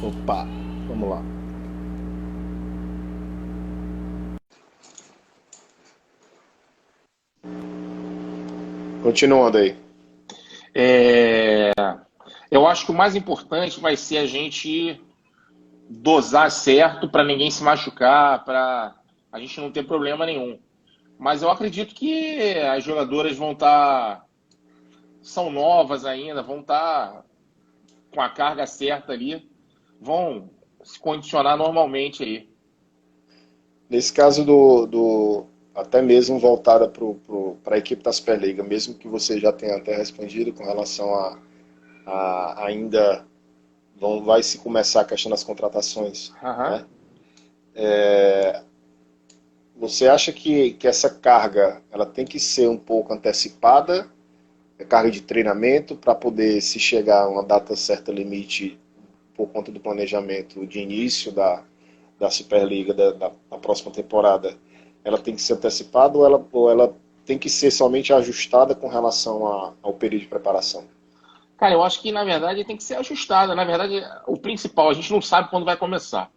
Opa, vamos lá. Continuando aí. É, eu acho que o mais importante vai ser a gente dosar certo para ninguém se machucar, para a gente não ter problema nenhum. Mas eu acredito que as jogadoras vão estar, são novas ainda, vão estar com a carga certa ali, vão se condicionar normalmente aí. Nesse caso até mesmo voltada para a equipe da Superliga, mesmo que você já tenha até respondido com relação a ainda vai se começar a questão das contratações, Aham. né? Você acha que essa carga ela tem que ser um pouco antecipada, a carga de treinamento, para poder se chegar a uma data certa limite por conta do planejamento de início da Superliga da próxima temporada, ela tem que ser antecipada ou ela tem que ser somente ajustada com relação ao período de preparação? Cara, eu acho que na verdade tem que ser ajustada. Na verdade, o principal, a gente não sabe quando vai começar.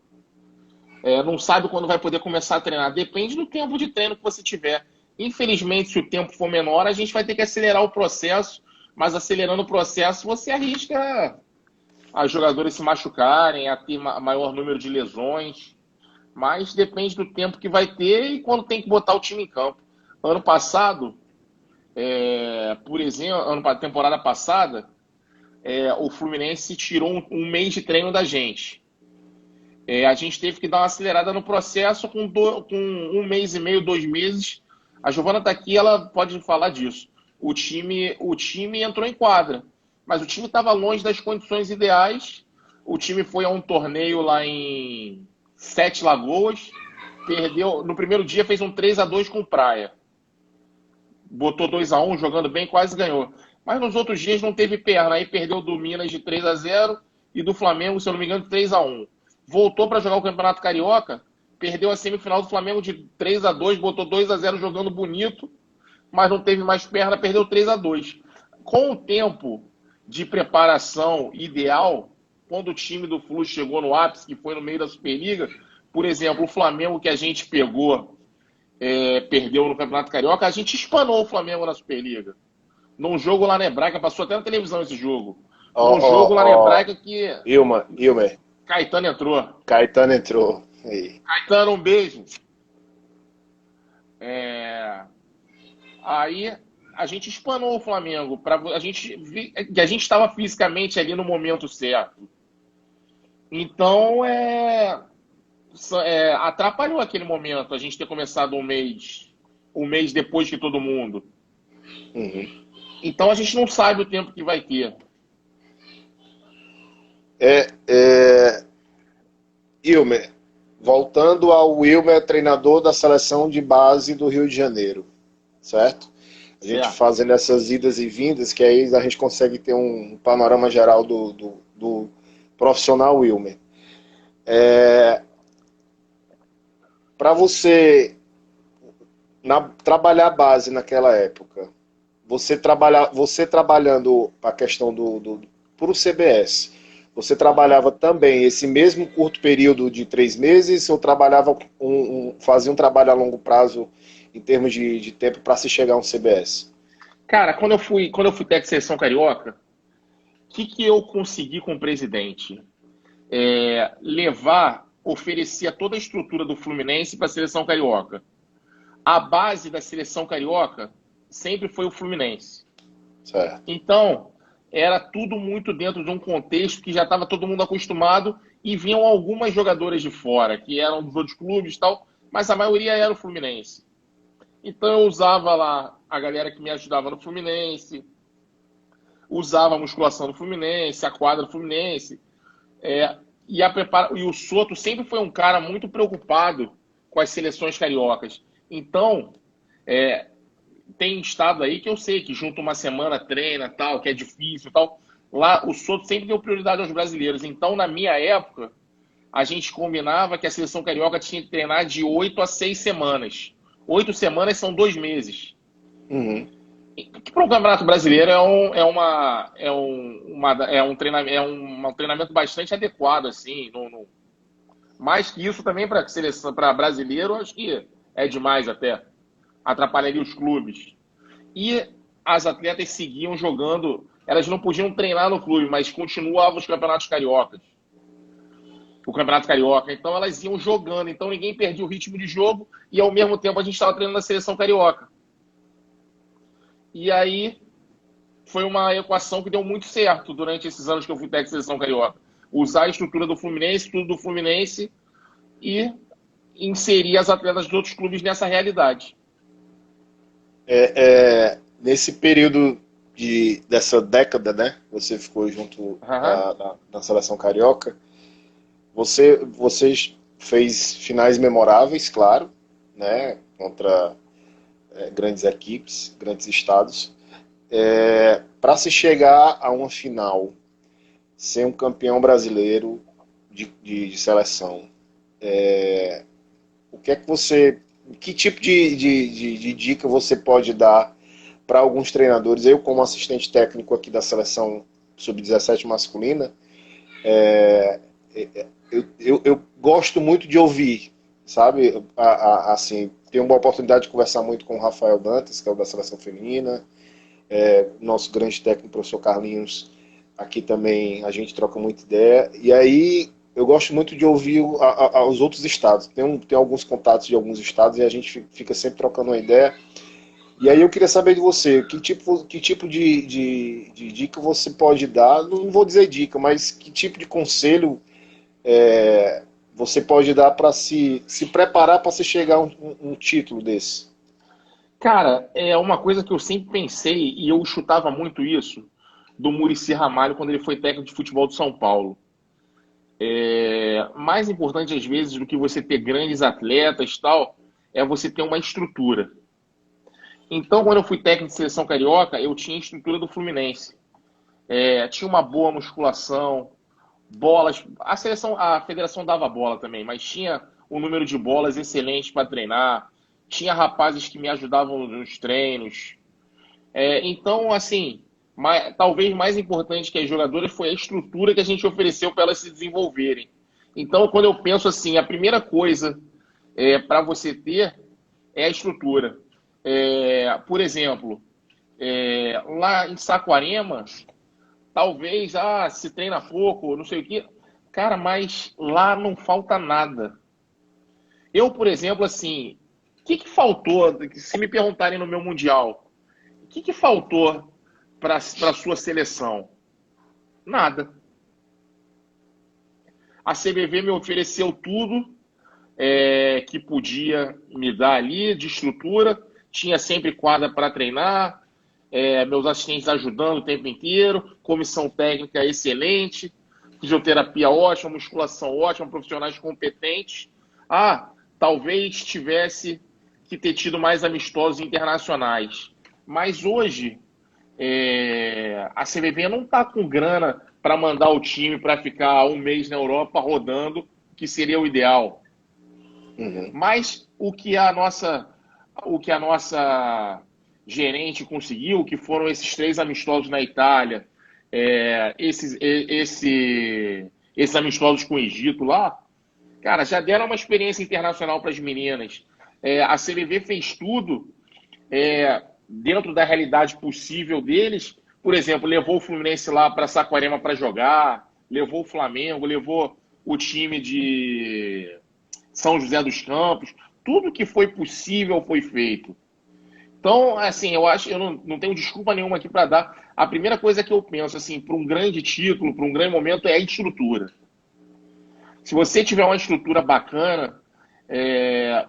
Não sabe quando vai poder começar a treinar. Depende do tempo de treino que você tiver. Infelizmente, se o tempo for menor, a gente vai ter que acelerar o processo, mas acelerando o processo, você arrisca as jogadoras se machucarem, a ter maior número de lesões. Mas depende do tempo que vai ter e quando tem que botar o time em campo. Ano passado, por exemplo, temporada passada, o Fluminense tirou um mês de treino da gente. A gente teve que dar uma acelerada no processo com um mês e meio, 2 meses. A Giovana está aqui, ela pode falar disso. O time entrou em quadra, mas o time estava longe das condições ideais. O time foi a um torneio lá em Sete Lagoas, perdeu. No primeiro dia fez um 3-2 com o Praia. Botou 2-1 jogando bem, quase ganhou. Mas nos outros dias não teve perna. Aí perdeu do Minas de 3-0 e do Flamengo, se eu não me engano, de 3-1. Voltou para jogar o Campeonato Carioca, perdeu a semifinal do Flamengo de 3-2, botou 2-0 jogando bonito, mas não teve mais perna, perdeu 3-2. Com o tempo de preparação ideal, quando o time do Flu chegou no ápice, que foi no meio da Superliga, por exemplo, o Flamengo que a gente pegou, perdeu no Campeonato Carioca, a gente espanou o Flamengo na Superliga. Num jogo lá na Hebraica, passou até na televisão esse jogo. Ó, Num ó, jogo lá na ó, Hebraica que Ilmer, Caetano entrou. Caetano entrou. Aí. Caetano, um beijo. É, Aí a gente espanou o Flamengo para a gente que a gente estava fisicamente ali no momento certo. Então atrapalhou aquele momento a gente ter começado um mês depois que todo mundo. Uhum. Então a gente não sabe o tempo que vai ter. Ilmer, voltando ao Wilmer, treinador da seleção de base do Rio de Janeiro, certo? A gente Certo? fazendo essas idas e vindas, que aí a gente consegue ter um panorama geral do profissional Wilmer. Para você trabalhar a base naquela época, você trabalhando a questão para o CBS, você Aham. trabalhava também esse mesmo curto período de 3 meses ou trabalhava fazia um trabalho a longo prazo em termos de tempo para se chegar a um CBS? Cara, quando eu fui técnico de seleção carioca, o que eu consegui com o presidente? Oferecia toda a estrutura do Fluminense para a seleção carioca. A base da seleção carioca sempre foi o Fluminense. Certo. Então, era tudo muito dentro de um contexto que já estava todo mundo acostumado e vinham algumas jogadoras de fora, que eram dos outros clubes e tal, mas a maioria era o Fluminense. Então eu usava lá a galera que me ajudava no Fluminense, usava a musculação do Fluminense, a quadra do Fluminense, e o Soto sempre foi um cara muito preocupado com as seleções cariocas. Então, tem estado aí que eu sei que junto uma semana treina, tal, que é difícil, tal. Lá o Soto sempre deu prioridade aos brasileiros. Então, na minha época, a gente combinava que a seleção carioca tinha que treinar de 8 a 6 semanas. 8 semanas são 2 meses. Uhum. Que para o Campeonato Brasileiro um treinamento bastante adequado, assim. Mais que isso também para seleção, para brasileiro, acho que é demais até. Atrapalharia os clubes. E as atletas seguiam jogando, elas não podiam treinar no clube, mas continuavam os campeonatos cariocas. O Campeonato Carioca. Então elas iam jogando, então ninguém perdia o ritmo de jogo e ao mesmo tempo a gente estava treinando a seleção carioca. E aí foi uma equação que deu muito certo durante esses anos que eu fui técnico de seleção carioca. Usar a estrutura do Fluminense, tudo do Fluminense e inserir as atletas de outros clubes nessa realidade. Nesse período dessa década, né? Você ficou junto Uhum. na seleção carioca. Você fez finais memoráveis, claro, né? Contra grandes equipes, grandes estados. Para se chegar a uma final, ser um campeão brasileiro de seleção, o que é que você, que tipo de dica você pode dar para alguns treinadores? Eu, como assistente técnico aqui da seleção sub-17 masculina, eu gosto muito de ouvir, sabe? Assim, tenho uma oportunidade de conversar muito com o Rafael Dantas, que é o da seleção feminina, nosso grande técnico, professor Carlinhos, aqui também a gente troca muita ideia. E aí eu gosto muito de ouvir os outros estados. Tem alguns contatos de alguns estados e a gente fica sempre trocando uma ideia. E aí eu queria saber de você, que tipo de dica você pode dar, não vou dizer dica, mas que tipo de conselho você pode dar para se preparar para se chegar a um título desse? Cara, é uma coisa que eu sempre pensei e eu chutava muito isso do Muricy Ramalho quando ele foi técnico de futebol do São Paulo. Mais importante às vezes do que você ter grandes atletas e tal, é você ter uma estrutura. Então, quando eu fui técnico de seleção carioca, eu tinha a estrutura do Fluminense. Tinha uma boa musculação, bolas. A federação dava bola também, mas tinha um número de bolas excelente para treinar. Tinha rapazes que me ajudavam nos treinos. Então, assim, talvez mais importante que as jogadoras foi a estrutura que a gente ofereceu para elas se desenvolverem. Então, quando eu penso assim, a primeira coisa para você ter é a estrutura. Por exemplo, lá em Saquarema, talvez se treina pouco, não sei o quê. Cara, mas lá não falta nada. Eu, por exemplo, assim, o que faltou? Se me perguntarem no meu Mundial, o que faltou para a sua seleção? Nada. A CBV me ofereceu tudo que podia me dar ali de estrutura. Tinha sempre quadra para treinar, meus assistentes ajudando o tempo inteiro, comissão técnica excelente, fisioterapia ótima, musculação ótima, profissionais competentes. Talvez tivesse que ter tido mais amistosos internacionais. Mas hoje a CBV não está com grana para mandar o time para ficar um mês na Europa rodando, que seria o ideal. Uhum. Mas o que a nossa gerente conseguiu, que foram esses 3 amistosos na Itália, esses amistosos com o Egito lá, cara, já deram uma experiência internacional para as meninas. A CBV fez tudo dentro da realidade possível deles. Por exemplo, levou o Fluminense lá para Saquarema para jogar, levou o Flamengo, levou o time de São José dos Campos. Tudo que foi possível foi feito. Então, assim, eu não tenho desculpa nenhuma aqui para dar. A primeira coisa que eu penso, assim, para um grande título, para um grande momento, é a estrutura. Se você tiver uma estrutura bacana,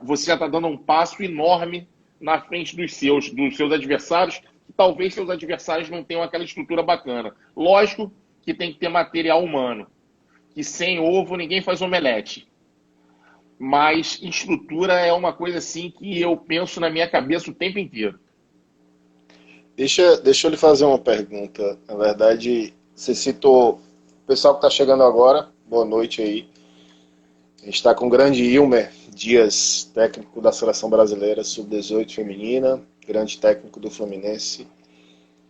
você já está dando um passo enorme na frente dos seus adversários, que talvez seus adversários não tenham aquela estrutura bacana. Lógico que tem que ter material humano, que sem ovo ninguém faz omelete. Mas estrutura é uma coisa assim que eu penso na minha cabeça o tempo inteiro. Deixa eu lhe fazer uma pergunta. Na verdade, você citou o pessoal que está chegando agora. Boa noite aí. A gente está com o grande Ilmer Dias, técnico da seleção brasileira sub-18 feminina, grande técnico do Fluminense.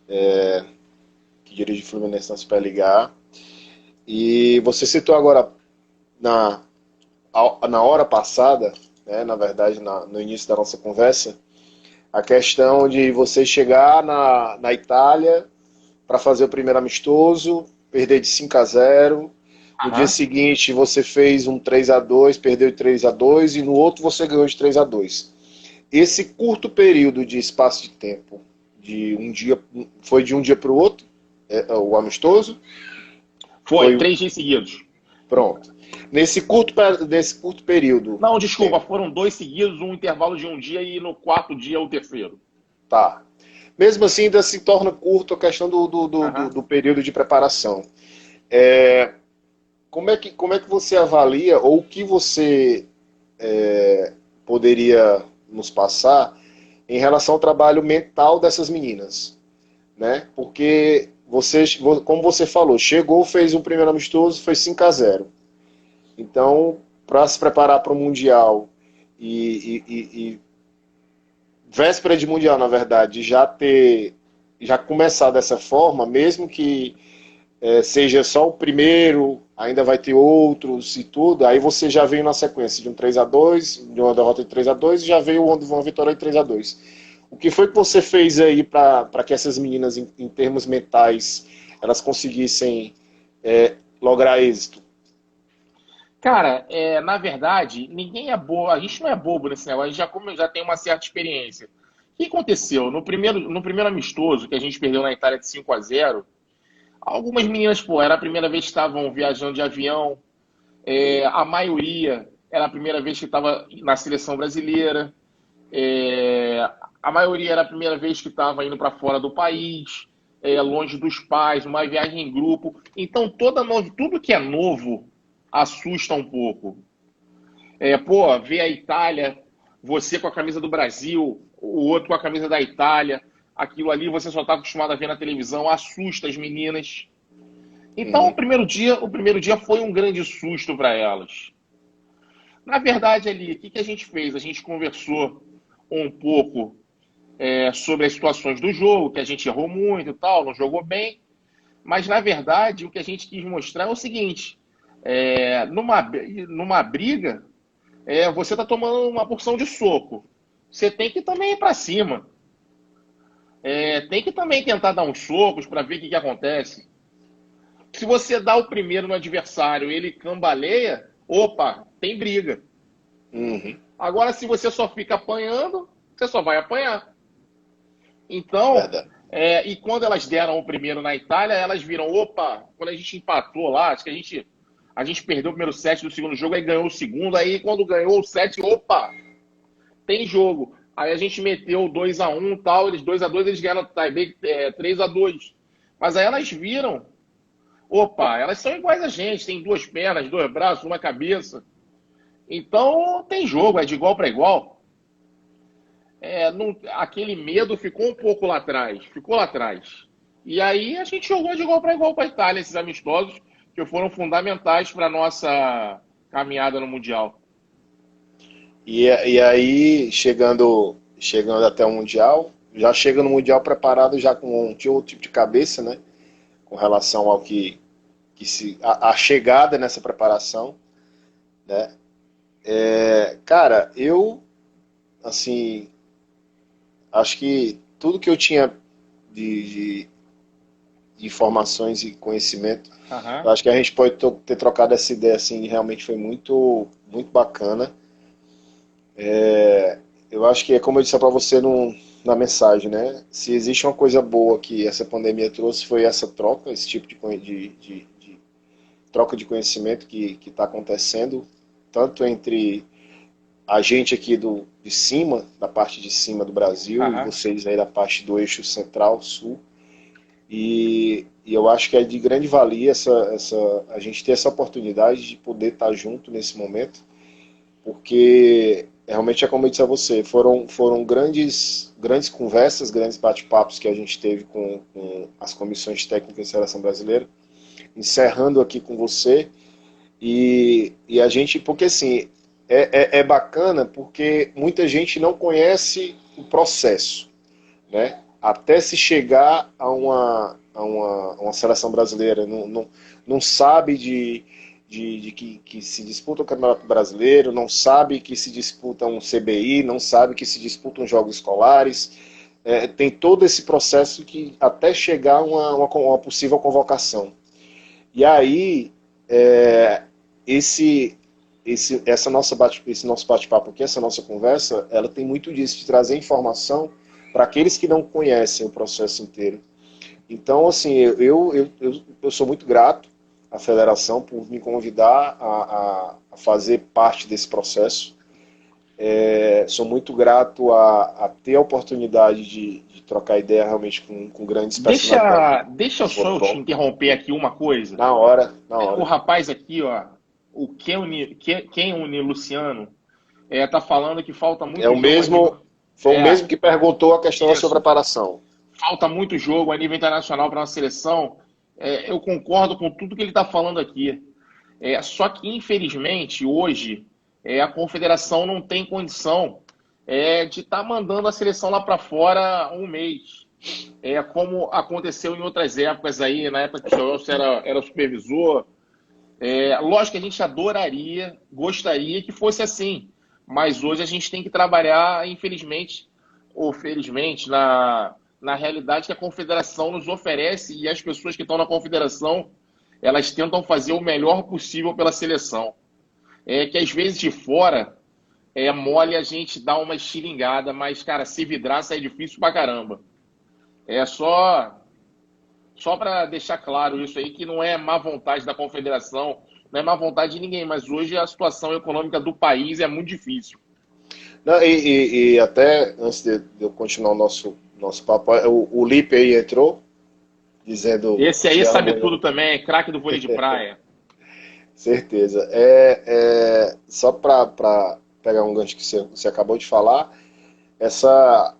que dirige o Fluminense na Superliga A. E você citou agora na, na hora passada, né, na verdade, no início da nossa conversa, a questão de você chegar na Itália para fazer o primeiro amistoso, perder de 5-0. No dia Aham. seguinte você fez um 3-2, perdeu de 3-2 e no outro você ganhou de 3-2. Esse curto período de espaço de tempo, de um dia, foi de um dia para o outro, o amistoso? Foi, Foi 3 dias seguidos. pronto. Nesse curto período Não, de desculpa, tempo, foram 2 seguidos, um intervalo de um dia e no quarto dia o terceiro. tá. Mesmo assim, ainda se torna curto a questão Aham. do período de preparação. É, como é que você avalia, ou o que você poderia nos passar em relação ao trabalho mental dessas meninas, né? Porque você, como você falou, chegou, fez um primeiro amistoso, foi 5-0. Então, para se preparar para o Mundial e véspera de Mundial, na verdade, já começar dessa forma, mesmo que seja só o primeiro, ainda vai ter outros e tudo, aí você já veio na sequência de um 3-2, de uma derrota de 3-2 e já veio uma vitória de 3-2. O que foi que você fez aí para que essas meninas, em termos mentais, elas conseguissem lograr êxito? Cara, na verdade, ninguém é bobo, a gente não é bobo nesse negócio, a gente já tem uma certa experiência. O que aconteceu? No primeiro amistoso, que a gente perdeu na Itália de 5-0, algumas meninas, pô, era a primeira vez que estavam viajando de avião, a maioria era a primeira vez que estava na seleção brasileira, é, a maioria era a primeira vez que estava indo para fora do país, longe dos pais, uma viagem em grupo. Então, tudo que é novo assusta um pouco. Pô, ver a Itália, você com a camisa do Brasil, o outro com a camisa da Itália, aquilo ali você só está acostumado a ver na televisão, assusta as meninas. Então, Uhum. o primeiro dia foi um grande susto para elas. Na verdade, ali, o que que a gente fez? A gente conversou um pouco sobre as situações do jogo, que a gente errou muito e tal, não jogou bem. Mas, na verdade, o que a gente quis mostrar é o seguinte: numa briga, você está tomando uma porção de soco. Você tem que também ir para cima. Tem que também tentar dar uns socos para ver o que, que acontece. Se você dá o primeiro no adversário e ele cambaleia, opa, tem briga. Uhum. Agora, se você só fica apanhando, você só vai apanhar. Então, Verdade. e quando elas deram o primeiro na Itália, elas viram, opa, quando a gente empatou lá, acho que a gente perdeu o primeiro set do segundo jogo, aí ganhou o segundo, aí quando ganhou o set, opa, tem jogo. Aí a gente meteu 2-1 e tal, eles 2-2, eles ganharam o tiebreak 3-2. Mas aí elas viram, opa, elas são iguais a gente, tem duas pernas, dois braços, uma cabeça. Então tem jogo, é de igual para igual. Aquele medo ficou um pouco lá atrás, ficou lá atrás. E aí a gente jogou de igual para igual para a Itália, esses amistosos que foram fundamentais para a nossa caminhada no Mundial. E aí, chegando até o Mundial, já chega no Mundial preparado já com outro tipo de cabeça, né? Com relação ao a chegada nessa preparação, né? Cara, eu, assim, acho que tudo que eu tinha de, de informações e conhecimento, eu Aham. acho que a gente pode ter trocado essa ideia, assim, realmente foi muito, muito bacana. Eu acho que é como eu disse para você na mensagem, né? Se existe uma coisa boa que essa pandemia trouxe foi essa troca, esse tipo de troca de conhecimento que está acontecendo, tanto entre a gente aqui de cima, da parte de cima do Brasil, e Aham. vocês aí da parte do eixo central-sul. E eu acho que é de grande valia a gente ter essa oportunidade de poder estar junto nesse momento, porque realmente é como eu disse a você, foram grandes conversas, grandes bate-papos que a gente teve com as comissões técnicas da Seleção Brasileira, encerrando aqui com você, e a gente, porque assim, é bacana porque muita gente não conhece o processo, né? até se chegar a uma seleção brasileira, não sabe que se disputa o Campeonato Brasileiro, não sabe que se disputa um CBI, não sabe que se disputam jogos escolares. Tem todo esse processo que até chegar a uma possível convocação. E aí, esse esse nosso bate-papo aqui, essa nossa conversa, ela tem muito disso, de trazer informação para aqueles que não conhecem o processo inteiro. Então, assim, eu sou muito grato à federação por me convidar a fazer parte desse processo. Sou muito grato a ter a oportunidade de trocar ideia realmente com grandes personalidades Deixa do eu só te futebol. interromper aqui uma coisa. Na hora, na O hora. rapaz aqui, ó, o Kenny Luciano, tá falando que falta É muito o jogo a nível. mesmo, foi o mesmo que perguntou a questão da sua Isso. preparação. Falta muito jogo a nível internacional para a nossa seleção. Eu concordo com tudo que ele está falando aqui. Só que, infelizmente, hoje, a confederação não tem condição de estar mandando a seleção lá para fora um mês. Como aconteceu em outras épocas aí, na época que o Chelsea era supervisor. Lógico que a gente adoraria, gostaria que fosse assim. Mas hoje a gente tem que trabalhar, infelizmente, ou felizmente, na realidade que a confederação nos oferece, e as pessoas que estão na confederação, elas tentam fazer o melhor possível pela seleção. Que às vezes de fora mole a gente dar uma estilingada, mas, cara, se vidraça é difícil pra caramba. Só para deixar claro isso aí, que não é má vontade da confederação, não é má vontade de ninguém, mas hoje a situação econômica do país é muito difícil. Não, e até antes de eu continuar o nosso papo, o Lipe aí entrou, dizendo Esse aí se ela sabe amanhã. tudo também, é craque do vôlei de praia. Certeza. Só para pegar um gancho que você acabou de falar,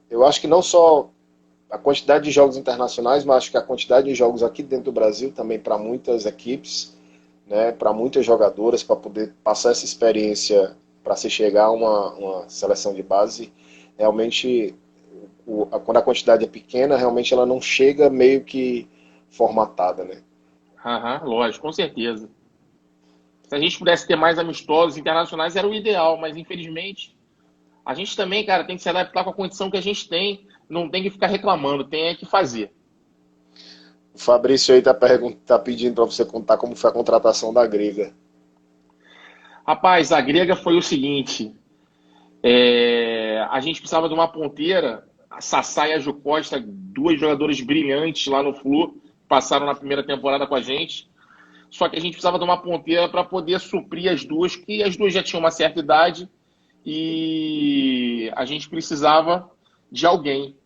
eu acho que não só a quantidade de jogos internacionais, mas acho que a quantidade de jogos aqui dentro do Brasil também para muitas equipes, né, para muitas jogadoras, para poder passar essa experiência para se chegar a uma seleção de base, realmente, quando a quantidade é pequena, realmente ela não chega meio que formatada, né? Aham, lógico, com certeza. Se a gente pudesse ter mais amistosos internacionais, era o ideal, mas infelizmente a gente também, cara, tem que se adaptar com a condição que a gente tem, não tem que ficar reclamando, tem que fazer. O Fabrício aí tá pedindo para você contar como foi a contratação da Grega. Rapaz, a grega foi o seguinte: a gente precisava de uma ponteira, a Sassá e a Ju Costa, duas jogadoras brilhantes lá no Flu, passaram na primeira temporada com a gente. Só que a gente precisava de uma ponteira para poder suprir as duas, que as duas já tinham uma certa idade e a gente precisava de alguém.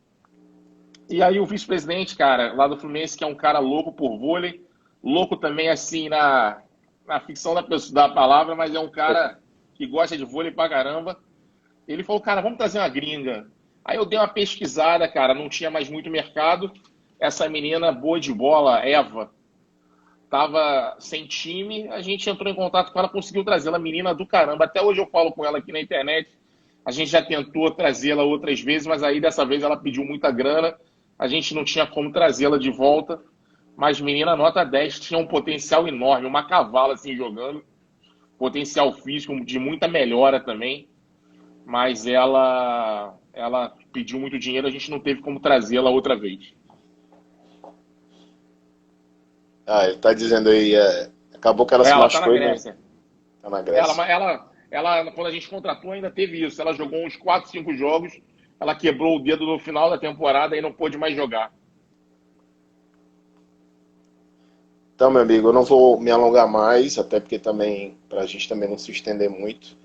E aí o vice-presidente, cara, lá do Fluminense, que é um cara louco por vôlei, louco também assim na ficção da palavra, mas é um cara que gosta de vôlei pra caramba. Ele falou, cara, vamos trazer uma gringa. Aí eu dei uma pesquisada, cara, não tinha mais muito mercado. Essa menina boa de bola, Eva, tava sem time, a gente entrou em contato com ela, conseguiu trazê-la, menina do caramba. Até hoje eu falo com ela aqui na internet. A gente já tentou trazê-la outras vezes, mas aí dessa vez ela pediu muita grana. A gente não tinha como trazê-la de volta. Mas menina nota 10 tinha um potencial enorme, uma cavala assim jogando, potencial físico de muita melhora também. Mas ela pediu muito dinheiro, a gente não teve como trazê-la outra vez. Ah, ele tá dizendo aí, acabou que ela se Ela tá na machucou e não Grécia. tá na Ela, Grécia. quando a gente contratou, ainda teve isso. Ela jogou uns 4, 5 jogos, ela quebrou o dedo no final da temporada e não pôde mais jogar. Então, meu amigo, eu não vou me alongar mais, até porque também, para a gente também não se estender muito,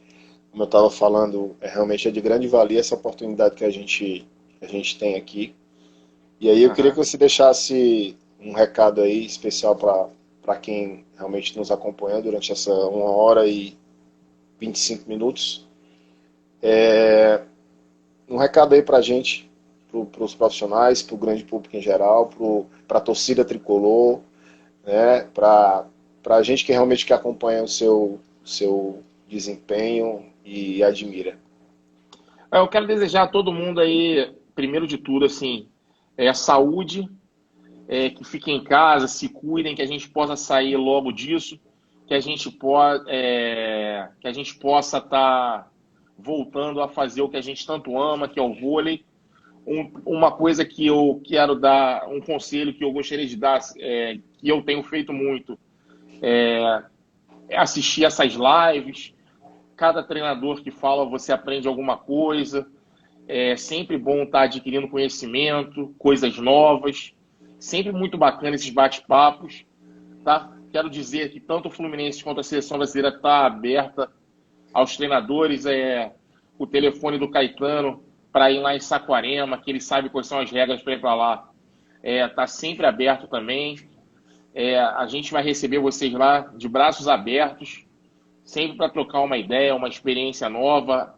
como eu estava falando, realmente é de grande valia essa oportunidade que a gente tem aqui. E aí eu queria que Aham. você deixasse um recado aí especial para quem realmente nos acompanhou durante essa 1 hora e 25 minutos. Um recado aí para a gente, para os profissionais, para o grande público em geral, para a torcida tricolor, né? Para a gente que realmente que acompanha o seu desempenho e admira. Eu quero desejar a todo mundo aí, primeiro de tudo, assim, saúde, que fiquem em casa, se cuidem, que a gente possa sair logo disso, que a gente possa estar voltando a fazer o que a gente tanto ama, que é o vôlei. Uma coisa que eu quero dar, um conselho que eu gostaria de dar, que eu tenho feito muito, é assistir essas lives. Cada treinador que fala, você aprende alguma coisa. É sempre bom estar adquirindo conhecimento, coisas novas. Sempre muito bacana esses bate-papos, tá? Quero dizer que tanto o Fluminense quanto a seleção brasileira está aberta aos treinadores. O telefone do Caetano para ir lá em Saquarema, que ele sabe quais são as regras para ir para lá. Está sempre aberto também. A gente vai receber vocês lá de braços abertos, sempre para trocar uma ideia, uma experiência nova,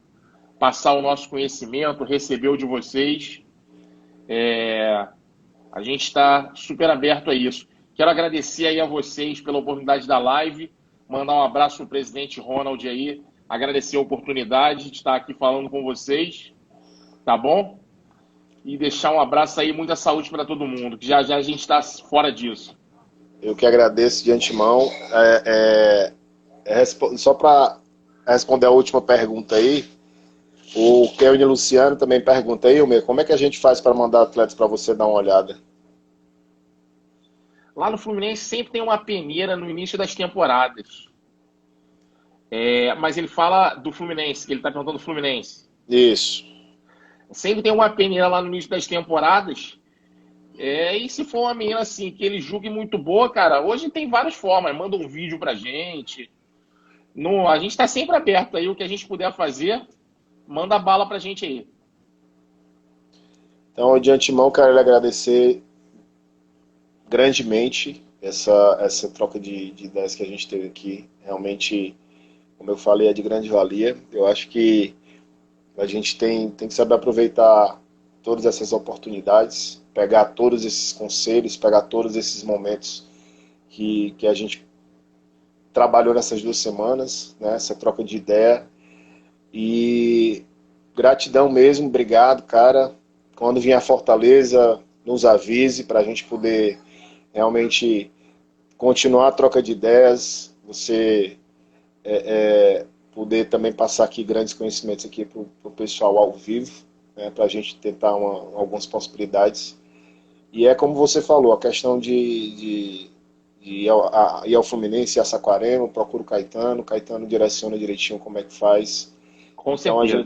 passar o nosso conhecimento, receber o de vocês. A gente está super aberto a isso. Quero agradecer aí a vocês pela oportunidade da live, mandar um abraço para o presidente Ronald aí, agradecer a oportunidade de estar aqui falando com vocês, tá bom? E deixar um abraço aí, muita saúde para todo mundo, que já já a gente está fora disso. Eu que agradeço de antemão. Só para responder a última pergunta aí, o Kevin Luciano também pergunta aí, como é que a gente faz para mandar atletas para você dar uma olhada? Lá no Fluminense sempre tem uma peneira no início das temporadas. Mas ele fala do Fluminense, que ele está perguntando do Fluminense. Isso. Sempre tem uma peneira lá no início das temporadas. E se for uma menina assim, que ele julgue muito boa, cara, hoje tem várias formas. Manda um vídeo pra gente. A gente está sempre aberto aí, o que a gente puder fazer, manda bala pra gente aí. Então, de antemão, quero lhe agradecer grandemente essa troca de ideias que a gente teve aqui. Realmente, como eu falei, é de grande valia. Eu acho que a gente tem que saber aproveitar todas essas oportunidades, pegar todos esses conselhos, pegar todos esses momentos que a gente trabalhou nessas 2 semanas, né, essa troca de ideia. E gratidão mesmo, obrigado, cara. Quando vier a Fortaleza, nos avise para a gente poder realmente continuar a troca de ideias, você poder também passar aqui grandes conhecimentos aqui para o pessoal ao vivo, né, para a gente tentar algumas possibilidades. E como você falou, a questão de ir ao Fluminense e a Saquarema, procura o Caetano direciona direitinho como é que faz. Com certeza.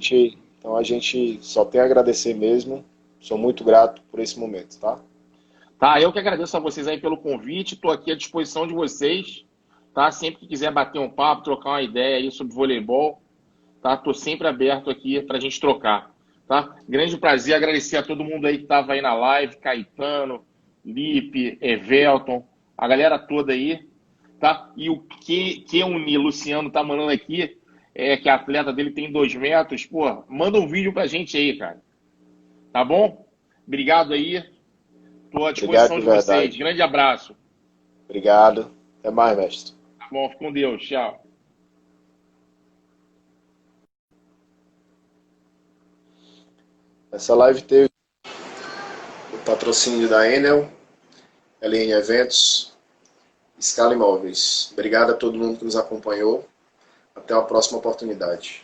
Então a gente só tem a agradecer mesmo, sou muito grato por esse momento, tá? Tá, eu que agradeço a vocês aí pelo convite, estou aqui à disposição de vocês, tá? Sempre que quiser bater um papo, trocar uma ideia aí sobre voleibol, tá? Estou sempre aberto aqui para a gente trocar, tá? Grande prazer, agradecer a todo mundo aí que estava aí na live, Caetano, Lipe, Evelton, a galera toda aí, tá? E o que o Luciano tá mandando aqui, que a atleta dele tem 2 metros, pô, manda um vídeo pra gente aí, cara. Tá bom? Obrigado aí. Estou à disposição Obrigado, de vocês. Grande abraço. Obrigado. Até mais, mestre. Tá bom, fica com Deus. Tchau. Essa live teve o patrocínio da Enel, LN Eventos, Scala Imóveis. Obrigado a todo mundo que nos acompanhou. Até a próxima oportunidade.